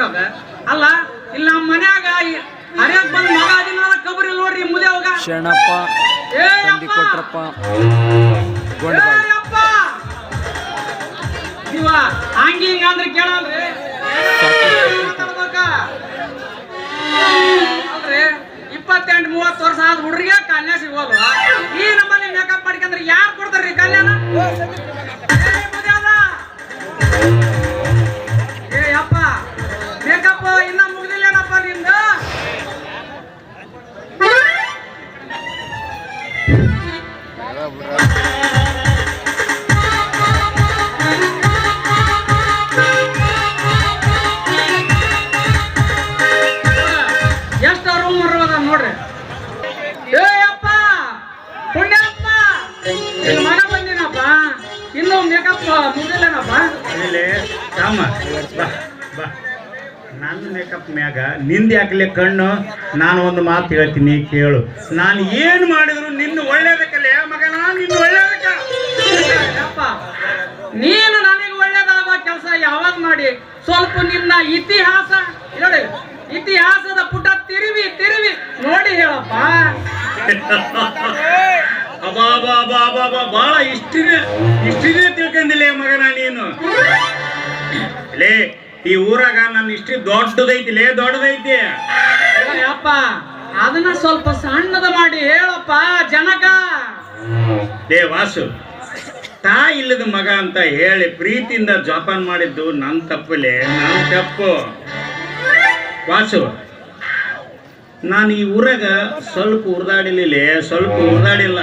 ಹೋಗದ ಅಲ್ಲ ಇಲ್ಲ ನಮ್ಮ ಮನ್ಯಾಗ ಹರಿಯಾಕ್ ಬಂದ್ ಮಗ ಅದಿನ ಕಬರಿ ನೋಡ್ರಿ ಮುದೆ ಹೋಗ ಶರಣಪ್ಪ ತಂದಿ ಕೊಟ್ರಪ್ಪ ಗೊಂಡಪ್ಪ ಇವ ಹಂಗಿ ಹಿಂಗ ಅಂದ್ರೆ ಕೇಳಲ್ರಿ ಅಲ್ರಿ 28-30 ವರ್ಷ ಆದ ಹುಡ್ರಿಗೆ ಕನ್ಯಾ ಸಿಗೋಲ್ವಾ ಈ ನಮ್ಮಲ್ಲಿ ಮೇಕಪ್ ಮಾಡ್ಕೊಂಡ್ರೆ ಯಾರು ಕೊಡ್ತಾರ್ರಿ ಕನ್ಯಾನ ಏ ಅಪ್ಪ ಮೇಕಪ್ ಇನ್ನ ಮುಗ್ದಿಲ್ಲೇನಪ್ಪ ನಿಂದ ಎಷ್ಟು ರೂಮ್ ಅದ ನೋಡ್ರಿ ಏ ಅಪ್ಪ ಪುಣ್ಯಪ್ಪ ಮನ ಬಂದಿನಪ್ಪ ಇನ್ನೂ ಮೇಕಪ್ ಮುಗಿಲೇನಪ್ಪ ರಾಮ ಬಾ ಬಾ ನನ್ನ ಮೇಕಪ್ ಮ್ಯಾಗ ನಿಂದ ಯಾಕಲೆ ಕಣ್ಣು ನಾನು ಒಂದು ಮಾತು ಹೇಳ್ತೀನಿ ಕೇಳು ನಾನು ಏನು ಮಾಡಿದ್ರು ನಿನ್ನ ಒಳ್ಳೇದಕ್ಕಲ್ಲೇ ಮಗನ ನಿನ್ನ ಒಳ್ಳೇದಕ್ಕ ಅಪ್ಪ ನೀನು ನನಗೆ ಒಳ್ಳೇದಾಗುವ ಕೆಲಸ ಯಾವಾಗ ಮಾಡಿ ಸ್ವಲ್ಪ ನಿನ್ನ ಇತಿಹಾಸ ನೋಡಿ ಇತಿಹಾಸದ ಪುಟ ತಿರುವಿ ತಿರುವಿ ನೋಡಿ ಹೇಳಪ್ಪ ಬಾಳ ಇಷ್ಟಿದೆ ತಿಳ್ಕೊಂಡಿಲ್ಲ ಮಗನ ನೀನು ಲೇ ಈ ಊರಾಗ ನನ್ನ ಇಷ್ಟಿ ದೊಡ್ಡದೈತಿ ದೊಡ್ಡದೈತಿ ಅಪ್ಪ ಅದನ್ನ ಸ್ವಲ್ಪ ಸಣ್ಣದ ಮಾಡಿ ಹೇಳಪ್ಪ ಜನಕ ಲೇ ವಾಸು ತಾಯಿ ಇಲ್ಲದ ಮಗ ಅಂತ ಹೇಳಿ ಪ್ರೀತಿಯಿಂದ ಜೋಪಾನ ಮಾಡಿದ್ದು ನನ್ನ ತಪ್ಪಲೇ ನನ್ನ ತಪ್ಪು ವಾಸು ನಾನು ಈ ಊರಾಗ ಸ್ವಲ್ಪ ಉರ್ದಾಡಿಲ್ಲ